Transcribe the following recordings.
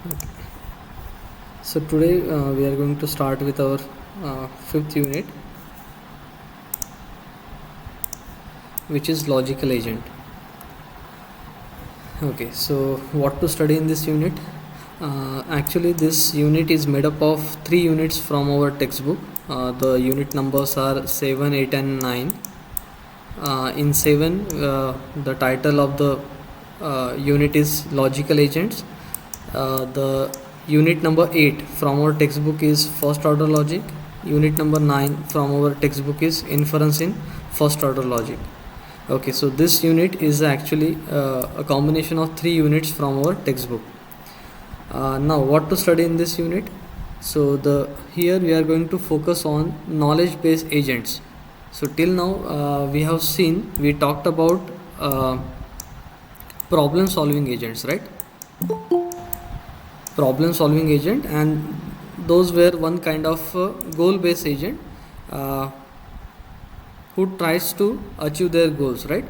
Okay. So today we are going to start with our fifth unit, which is logical agent. Okay, so what to study in this unit? Actually, this unit is made up of 3 units from our textbook. The unit numbers are 7, 8, and 9. In 7, the title of the unit is logical agents. The unit number 8 from our textbook is first order logic. Unit number 9 from our textbook is inference in first order logic. Okay, so this unit is actually a combination of 3 units from our textbook. Now what to study in this unit? So here we are going to focus on knowledge based agents. So till now we talked about problem solving agents, right? Problem solving agent, and those were one kind of goal based agent uh, who tries to achieve their goals, right?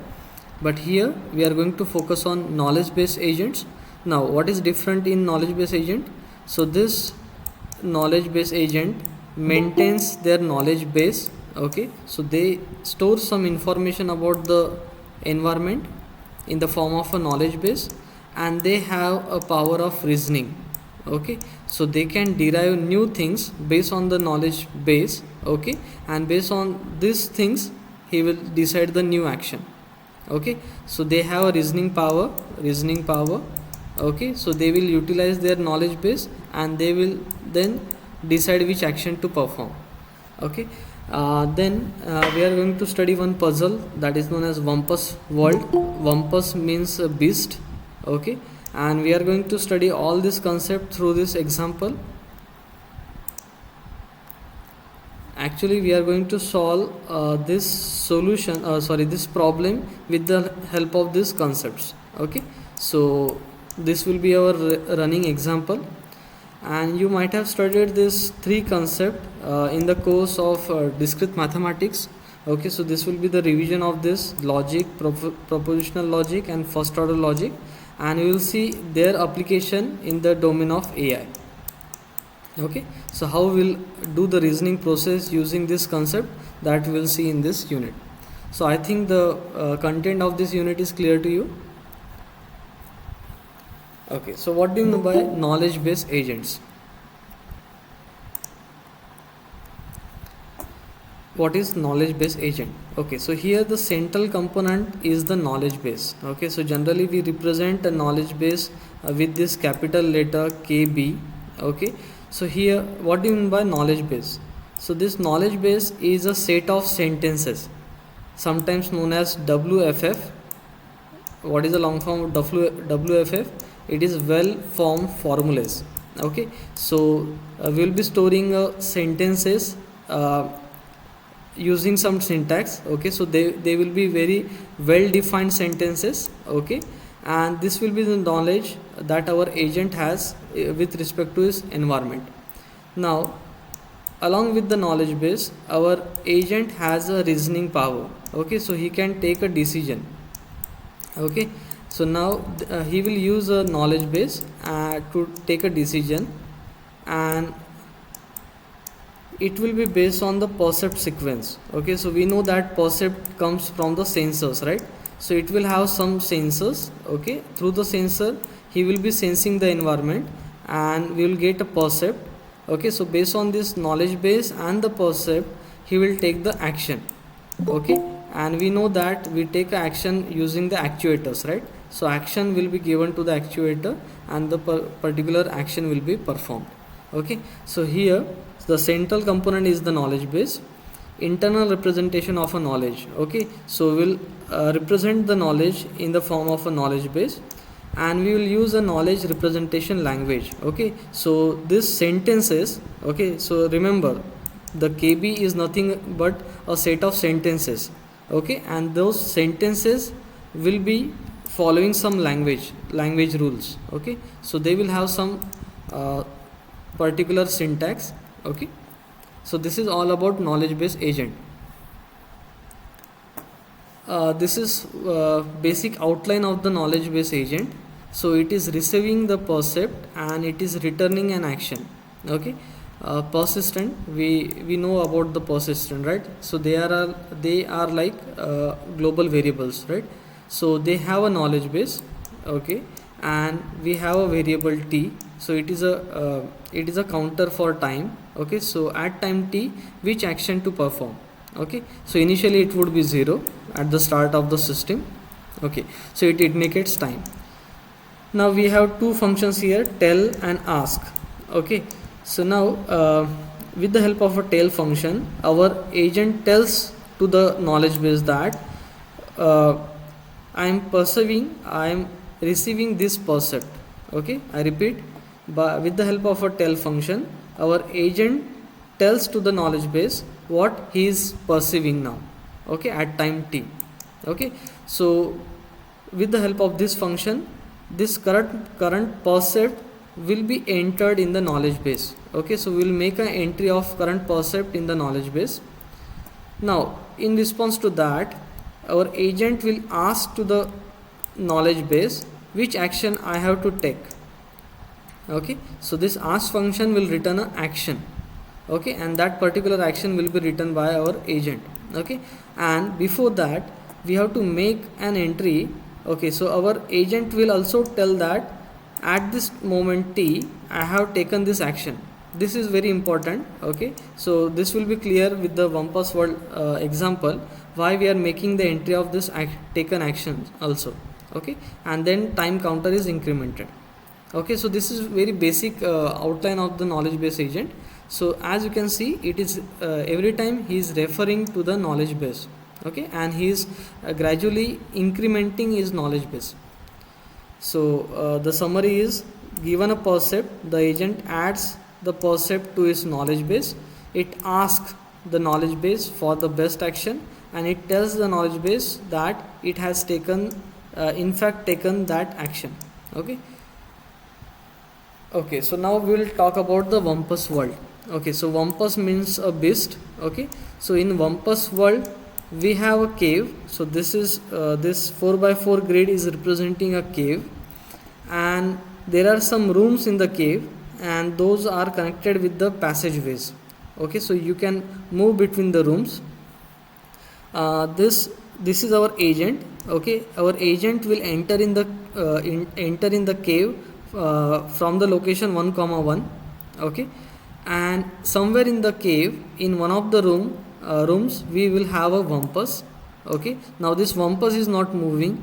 But here we are going to focus on knowledge based agents. Now what is different in knowledge based agent? So this knowledge based agent maintains their knowledge base. Okay, so they store some information about the environment in the form of a knowledge base, and they have a power of reasoning. Okay, so they can derive new things based on the knowledge base. Okay, and based on these things he will decide the new action. Okay, so they have a reasoning power. Okay, so they will utilize their knowledge base and they will then decide which action to perform. Okay, then we are going to study one puzzle that is known as Wumpus world. Wumpus means a beast. Okay, and we are going to study all this concept through this example. Actually we are going to solve this problem with the help of these concepts. Okay, so this will be our running example, and you might have studied this 3 concept in the course of discrete mathematics. Okay, so this will be the revision of this logic, propositional logic and first order logic, and you will see their application in the domain of AI. Okay, so how we'll do the reasoning process using this concept, that we will see in this unit. So I think the content of this unit is clear to you. Okay, so what do you mean by knowledge based agents? What is knowledge based agent? Okay, so here the central component is the knowledge base. Okay, so generally we represent a knowledge base with this capital letter KB. Okay, so here what do you mean by knowledge base? So this knowledge base is a set of sentences, sometimes known as WFF. What is the long form of WFF? It is well formed formulas. Okay, so we will be storing sentences using some syntax. Okay, so they will be very well defined sentences. Okay, and this will be the knowledge that our agent has with respect to his environment. Now along with the knowledge base, our agent has a reasoning power. Okay, so he can take a decision. Okay, so now he will use a knowledge base to take a decision, and it will be based on the percept sequence. Okay, so we know that percept comes from the sensors, right? So it will have some sensors. Okay, through the sensor he will be sensing the environment and we will get a percept. Okay, so based on this knowledge base and the percept he will take the action. Okay, and we know that we take action using the actuators, right? So action will be given to the actuator and the particular action will be performed. Okay, so here the central component is the knowledge base, internal representation of a knowledge. Okay, so we'll represent the knowledge in the form of a knowledge base, and we will use a knowledge representation language. Okay, so this sentences. Okay, so remember the KB is nothing but a set of sentences. Okay, and those sentences will be following some language rules. Okay, so they will have some particular syntax. Okay, so this is all about knowledge based agent. This is basic outline of the knowledge based agent. So it is receiving the percept and it is returning an action. Okay. Persistent, we know about the persistent, right? So they are like global variables, right? So they have a knowledge base. Okay. And we have a variable t, so it is a counter for time. Okay. So at time t, which action to perform. Okay. So initially it would be 0 at the start of the system. Okay. So it indicates time. Now we have two functions here, tell and ask. Okay. So now with the help of a tell function, our agent tells to the knowledge base that I am receiving this percept. Okay. I repeat, but with the help of a tell function, our agent tells to the knowledge base what he is perceiving now. Okay. At time t. Okay. So with the help of this function, this current percept will be entered in the knowledge base. Okay. So we will make an entry of current percept in the knowledge base. Now in response to that, our agent will ask to the knowledge base which action I have to take. Okay. So this ask function will return an action. Okay. And that particular action will be written by our agent. Okay. And before that, we have to make an entry. Okay. So our agent will also tell that at this moment t, I have taken this action. This is very important. Okay. So this will be clear with the Wumpus world example, why we are making the entry of this taken action also. Okay. And then time counter is incremented. Okay. So this is very basic outline of the knowledge base agent. So as you can see, it is every time he is referring to the knowledge base. Okay. And he is gradually incrementing his knowledge base. So the summary is, given a percept, the agent adds the percept to its knowledge base. It asks the knowledge base for the best action, and it tells the knowledge base that it has taken that action. Okay. Okay. So now we will talk about the Wumpus world. Okay. So Wumpus means a beast. Okay. So in Wumpus world, we have a cave. So this is this 4x4 grid is representing a cave, and there are some rooms in the cave, and those are connected with the passageways. Okay. So you can move between the rooms. This is our agent. Okay. Our agent will enter in the cave from the location 1, 1. Okay. And somewhere in the cave, in one of the rooms, we will have a Wumpus. Okay. Now this Wumpus is not moving.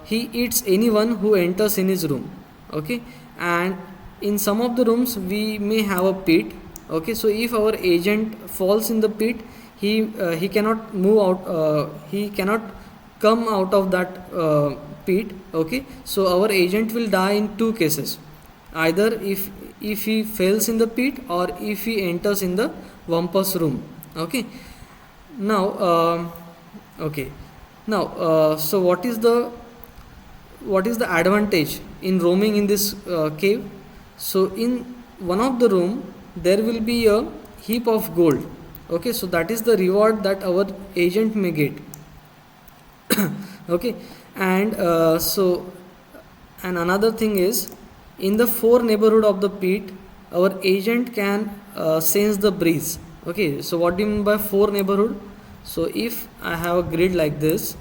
He eats anyone who enters in his room. Okay. And in some of the rooms we may have a pit. Okay. So if our agent falls in the pit, he cannot move out. He cannot come out of that pit. Okay. So our agent will die in two cases: either if he fails in the pit, or if he enters in the Wumpus room. Okay. Now so what is the advantage in roaming in this cave? So in one of the room there will be a heap of gold. Okay. So that is the reward that our agent may get. Okay. And and another thing is, in the 4 neighborhood of the pit, our agent can sense the breeze. Okay. So what do you mean by 4 neighborhood? So if I have a grid like this,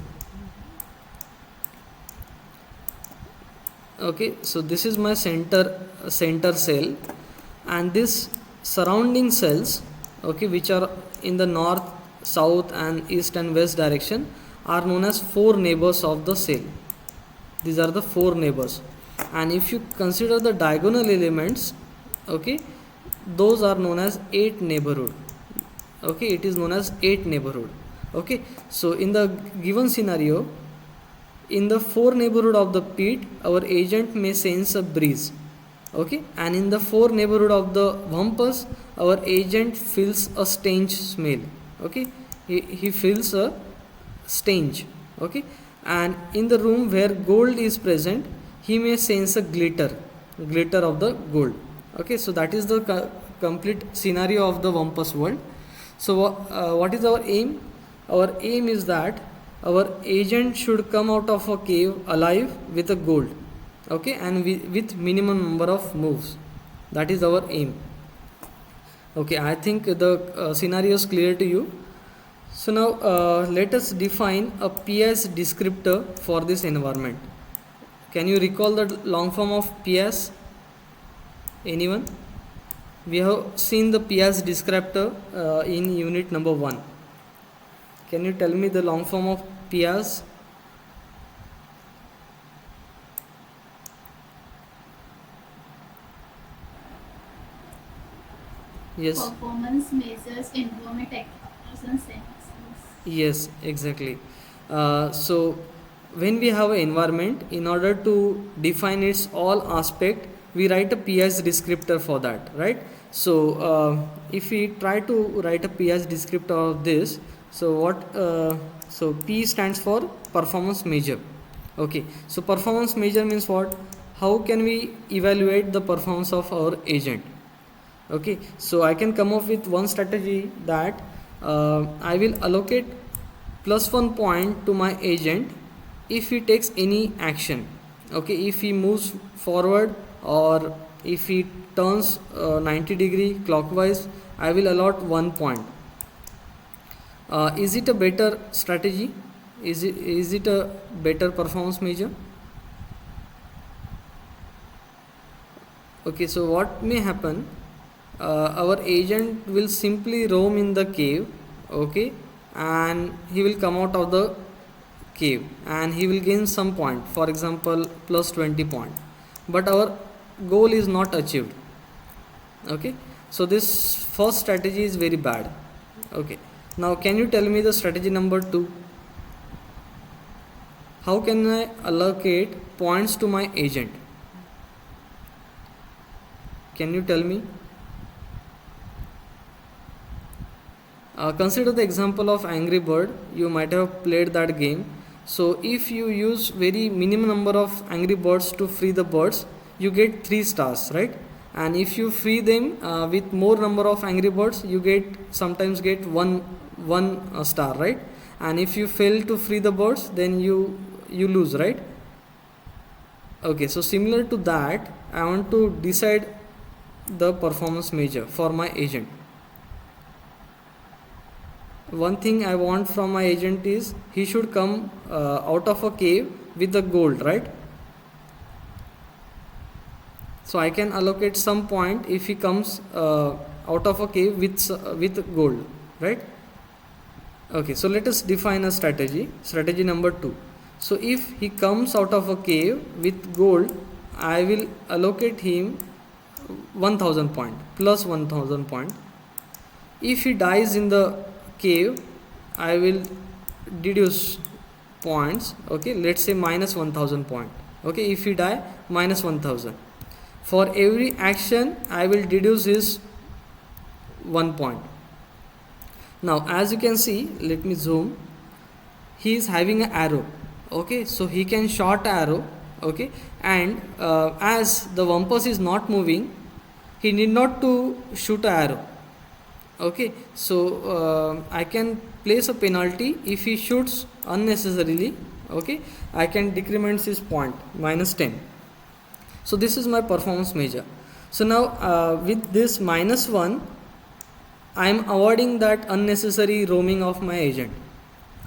okay, so this is my center cell, and this surrounding cells, okay, which are in the north, south and east and west direction, are known as 4 neighbors of the cell. These are the 4 neighbors. And if you consider the diagonal elements, okay, those are known as 8 neighborhood. Okay. It is known as 8 neighborhood. Okay. So in the given scenario, in the 4 neighborhood of the pit, our agent may sense a breeze. Okay. And in the 4 neighborhood of the Wumpus, our agent feels a stench smell. Okay. He feels a stench. Okay. And in the room where gold is present, he may sense a glitter of the gold. Okay. So that is the complete scenario of the Wumpus world. So what is our aim? Our aim is that our agent should come out of a cave alive with a gold, okay, and with minimum number of moves. That is our aim. Okay, I think the scenario is clear to you. So now let us define a PS descriptor for this environment. Can you recall the long form of PS? Anyone? We have seen the PS descriptor in unit number 1. Can you tell me the long form of PS? Yes. Performance measures, environment actors and sensors. Yes, exactly. So when we have an environment, in order to define its all aspect, we write a PS descriptor for that, right? So if we try to write a PS descriptor of this, so so P stands for performance measure. Okay, so performance measure means what? How can we evaluate the performance of our agent? Okay, so I can come up with one strategy that I will allocate +1 point to my agent if he takes any action. Okay, if he moves forward or if he turns 90-degree clockwise, I will allot 1 point. Is it a better strategy? Is it a better performance measure? Okay, so what may happen? Our agent will simply roam in the cave, okay, and he will come out of the cave and he will gain some point, for example +20 point, but our goal is not achieved. Okay, so this first strategy is very bad. Okay, now can you tell me the strategy number 2? How can I allocate points to my agent? Can you tell me? Consider the example of Angry Bird. You might have played that game. So if you use very minimum number of Angry Birds to free the birds, you get 3 stars, right? And if you free them with more number of Angry Birds, you sometimes get one star, right? And if you fail to free the birds, then you lose, right? Okay, so similar to that, I want to decide the performance measure for my agent. One thing I want from my agent is he should come out of a cave with the gold, right? So I can allocate some point if he comes out of a cave with gold, right? Okay, so let us define a strategy. Strategy number 2. So if he comes out of a cave with gold, I will allocate him 1000 point, plus 1000 point. If he dies in the cave, I will deduce points. Okay, let's say minus 1000 point. Okay, if he die, minus 1000. For every action, I will deduce his 1 point. Now as you can see, let me zoom. He is having an arrow. Okay, so he can shot arrow. Okay, and as the Wampus is not moving, he need not to shoot an arrow. Okay, so I can place a penalty if he shoots unnecessarily. Okay, I can decrement his point minus 10. So this is my performance measure. So now with this minus 1, I am avoiding that unnecessary roaming of my agent.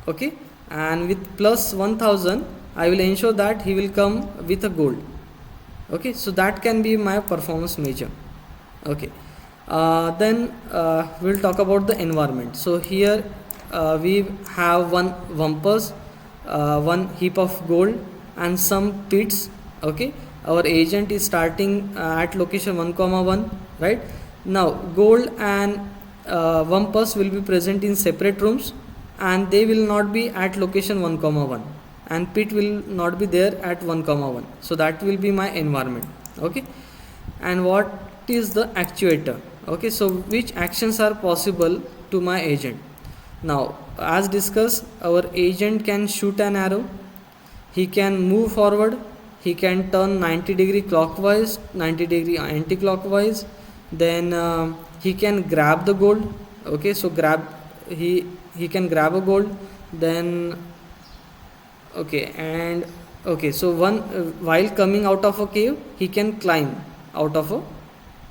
Okay, and with plus 1000, I will ensure that he will come with a gold. Okay, so that can be my performance measure. Okay, then we'll talk about the environment. So here we have one Wampus, one heap of gold and some pits. Okay, our agent is starting at location 1,1, right? Now gold and Wampus will be present in separate rooms and they will not be at location 1,1, and pit will not be there at 1,1. So that will be my environment. Okay, and what is the actuator? Okay, so which actions are possible to my agent? Now as discussed, our agent can shoot an arrow, he can move forward, he can turn 90-degree clockwise, 90-degree anti-clockwise, then he can grab the gold. Okay, so he can grab a gold, then Okay, and okay, so one while coming out of a cave, he can climb out of a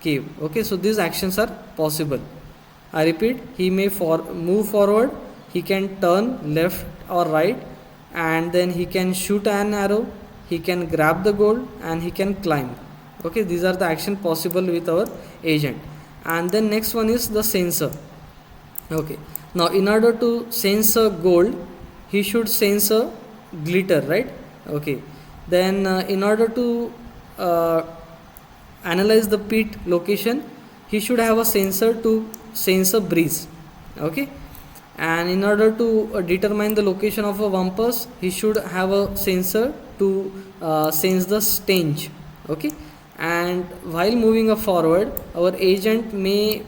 cave. Okay, so these actions are possible. I repeat, he may move forward, he can turn left or right, and then he can shoot an arrow, he can grab the gold, and he can climb. Okay, these are the action possible with our agent. And then next one is the sensor. Okay, now in order to sense a gold, he should sense a glitter, right? Okay, then in order to analyze the pit location, he should have a sensor to sense a breeze. Okay, and in order to determine the location of a wampus, he should have a sensor to sense the stench. Okay, and while moving forward, our agent may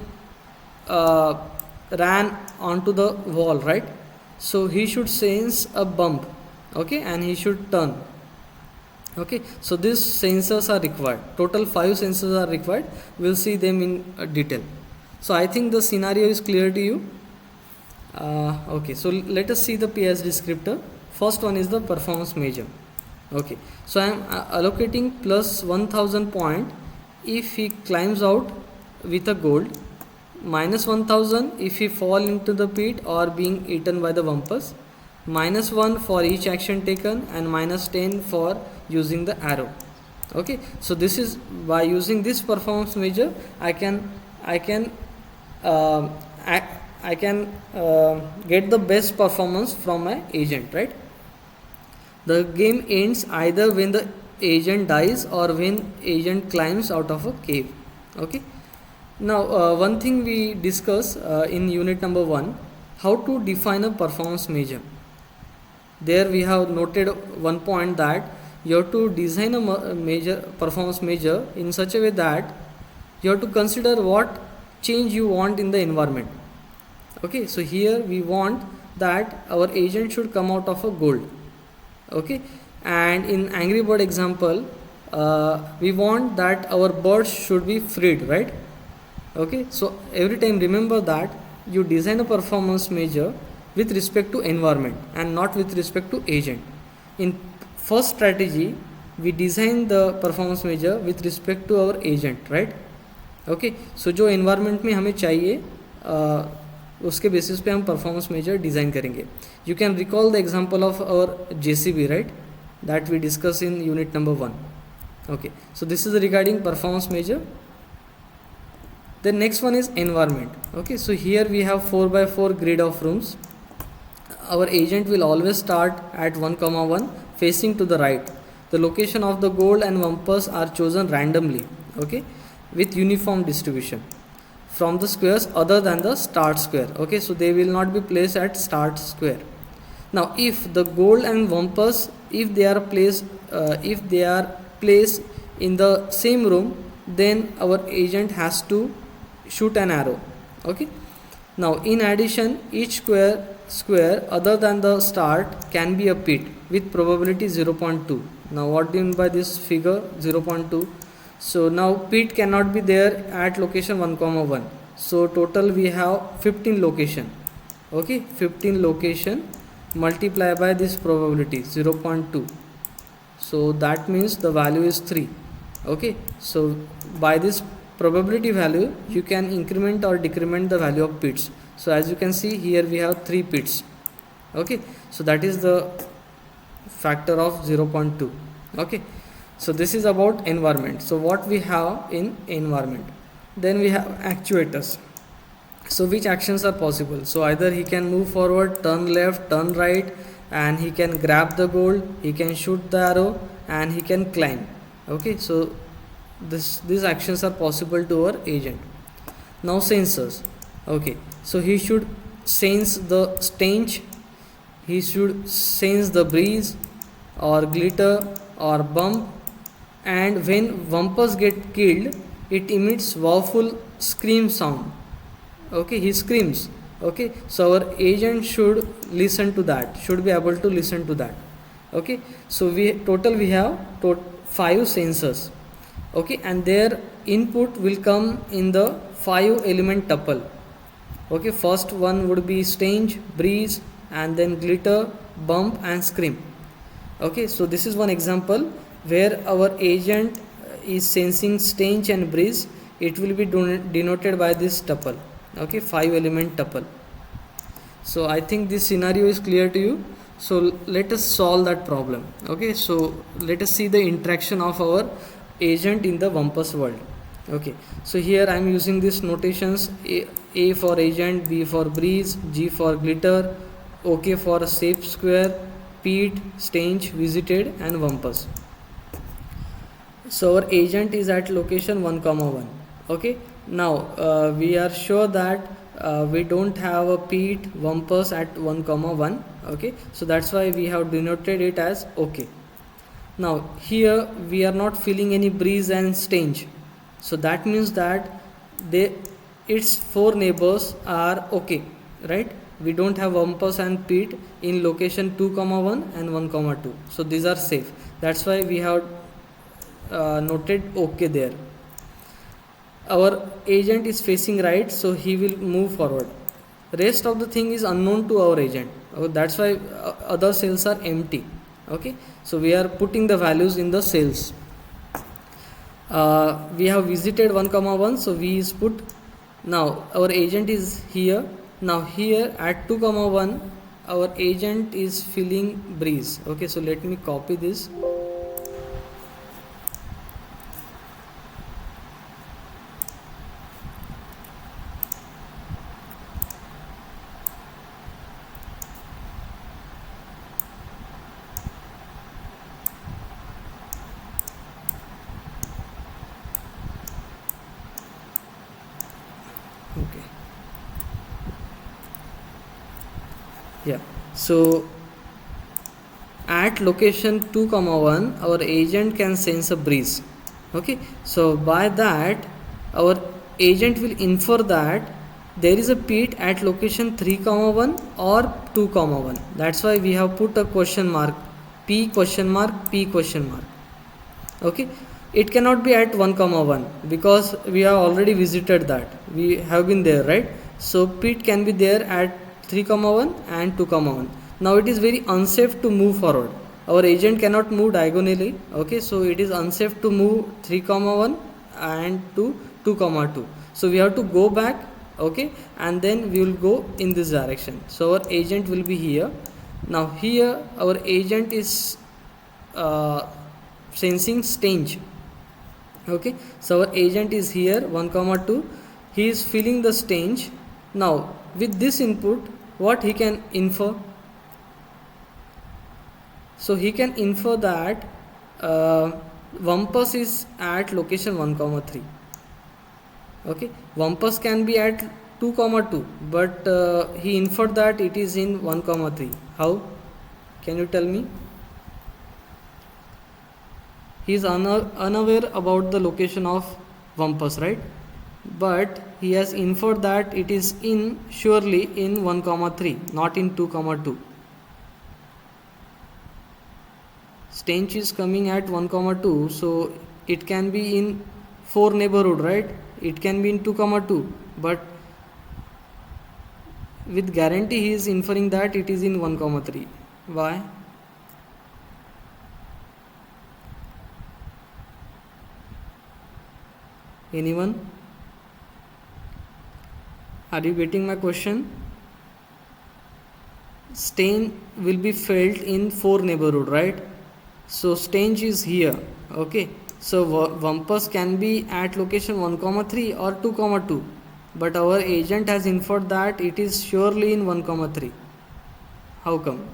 ran onto the wall, right? So he should sense a bump. Okay, and he should turn. Okay, so these sensors are required. Total 5 sensors are required. We'll see them in detail. So I think the scenario is clear to you. Okay, so let us see the PS descriptor. First one is the performance measure. Okay, so I am allocating plus 1000 point if he climbs out with a gold, minus 1000 if he fall into the pit or being eaten by the wampus, minus 1 for each action taken, and minus 10 for using the arrow. Okay, so this is by using this performance measure I can get the best performance from my agent, right? The game ends either when the agent dies or when agent climbs out of a cave. Okay, now one thing we discuss in unit number 1, how to define a performance measure. There we have noted one point that you have to design a performance measure in such a way that you have to consider what change you want in the environment. Okay, so here we want that our agent should come out of a gold. Okay, and in Angry Bird example, we want that our birds should be freed, right? Okay, so every time remember that you design a performance measure with respect to environment and not with respect to agent. In first strategy, we design the performance measure with respect to our agent, right? Okay, so जो environment में हमें चाहिए उसके basis पे हम performance measure design करेंगे. You can recall the example of our JCB, right, that we discuss in unit number 1. Okay, so this is regarding performance measure. The next one is environment. Okay, so here we have 4x4 grid of rooms. Our agent will always start at 1,1 facing to the right. The location of the gold and wampus are chosen randomly, okay, with uniform distribution from the squares other than the start square. Okay, so they will not be placed at start square. Now if the gold and wampus, if they are placed in the same room, then our agent has to shoot an arrow. Okay, now in addition, each square other than the start can be a pit with probability 0.2. Now what do you mean by this figure 0.2? So now pit cannot be there at location 1,1. So total we have 15 location. Okay, 15 location multiply by this probability 0.2. So that means the value is 3. Okay, so by this probability value you can increment or decrement the value of pits. So as you can see here we have 3 pits. Okay, so that is the factor of 0.2. Okay, so this is about environment. So what we have in environment, then we have actuators. So which actions are possible? So either he can move forward, turn left, turn right, and he can grab the gold, he can shoot the arrow, and he can climb. Okay, so these actions are possible to our agent. Now sensors. Okay, so he should sense the stench, he should sense the breeze or glitter or bump, and when wampus get killed, it emits powerful scream sound. Okay, he screams. Okay, so our agent should listen to that, should be able to listen to that. Okay, so we have 5 sensors. Okay, and their input will come in the 5 element tuple. Okay, first one would be stench, breeze, and then glitter, bump, and scream. Okay, so this is one example where our agent is sensing stench and breeze. It will be denoted by this tuple. Okay, 5-element tuple. So I think this scenario is clear to you. So let us solve that problem. Okay, so let us see the interaction of our agent in the Wumpus world. Okay, so here I am using these notations: A for agent, B for breeze, G for glitter, OK for a safe square, Pete, stench, visited, and Wumpus. So our agent is at location 1 comma 1. Okay, now we are sure that we don't have a Pete Wumpus at 1 comma 1. Okay, so that's why we have denoted it as OK. Now here we are not feeling any breeze and stench, so that means that its 4 neighbors are OK, right? We don't have Wumpus and Pete in location 2 comma 1 and 1 comma 2, so these are safe. That's why we have noted OK there. Our agent is facing right, so he will move forward. Rest of the thing is unknown to our agent. That's why other cells are empty. Okay, so we are putting the values in the cells. We have visited 1 comma 1, so V is put. Now our agent is here. Now here at 2 comma 1 our agent is feeling breeze. Okay, so let me copy this. Okay, yeah, so at location 2 comma 1 our agent can sense a breeze. Okay, so by that our agent will infer that there is a Pete at location 3 comma 1 or 2 comma 1. That's why we have put a question mark, P question mark, P question mark. Okay, it cannot be at 1 comma 1 because we have already visited that, we have been there, right? So Pete can be there at 3 comma 1 and 2 comma 1. Now it is very unsafe to move forward, our agent cannot move diagonally. Okay, so it is unsafe to move 3 comma 1 and to 2 comma 2, so we have to go back. Okay, and then we will go in this direction, so our agent will be here. Now here our agent is sensing stench. Okay, so our agent is here 1 comma 2, he is feeling the stench. Now with this input what he can infer? So he can infer that Wumpus is at location 1 comma 3. Okay, Wumpus can be at 2 comma 2, but he inferred that it is in 1 comma 3. How? Can you tell me? He is unaware about the location of Wumpus, right? But he has inferred that it is surely in 1 comma 3, not in 2 comma 2. Stench is coming at 1 comma 2, so it can be in 4 neighborhood, right? It can be in 2 comma 2, but with guarantee he is inferring that it is in 1 comma 3. Why? Anyone? Are you getting my question? Stench will be felt in 4 neighborhood, right? So stench is here. Okay, so Wumpus can be at location 1 comma 3 or 2 comma 2, but our agent has inferred that it is surely in 1 comma 3. How come?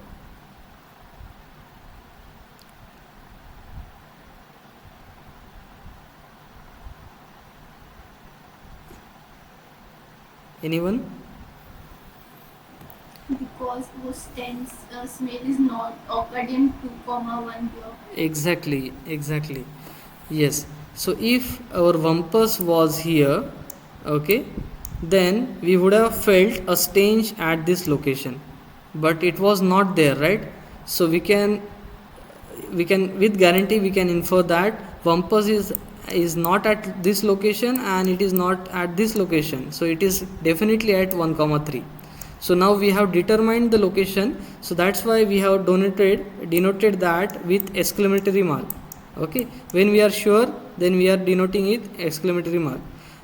Anyone? Because those stench smell is not occurred in 2 comma 1 block. Exactly. Yes. So if our Wumpus was here, okay, then we would have felt a stench at this location, but it was not there, right? So we can with guarantee we can infer that Wumpus is not at this location and it is not at this location, so it is definitely at 1 comma 3. So now we have determined the location, so that's why we have denoted that with exclamatory mark. Okay, when we are sure, then we are denoting it exclamatory mark.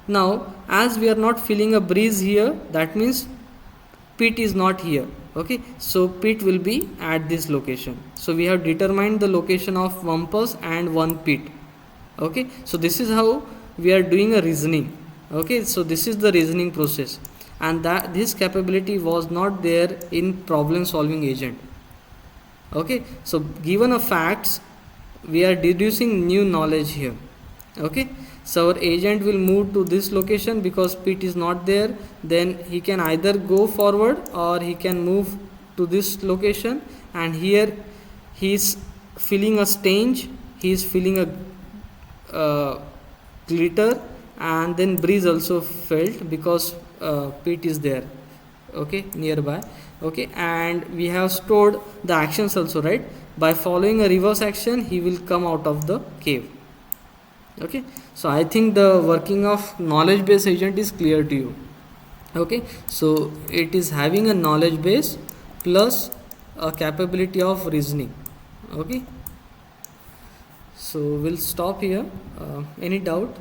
Now as we are not feeling a breeze here, that means pit is not here. Okay, so pit will be at this location. So we have determined the location of one pulse and one pit. Okay, so this is how we are doing a reasoning. Okay, so this is the reasoning process, and that this capability was not there in problem solving agent. Okay, so given a facts, we are deducing new knowledge here. Okay, so our agent will move to this location because pit is not there, then he can either go forward or he can move to this location, and here he is feeling a stench, he is feeling a glitter, and then breeze also felt because pit is there, okay, nearby. Okay, and we have stored the actions also, right? By following a reverse action, he will come out of the cave. Okay, so I think the working of knowledge base agent is clear to you. Okay, so it is having a knowledge base plus a capability of reasoning. Okay, so we'll stop here. Any doubt?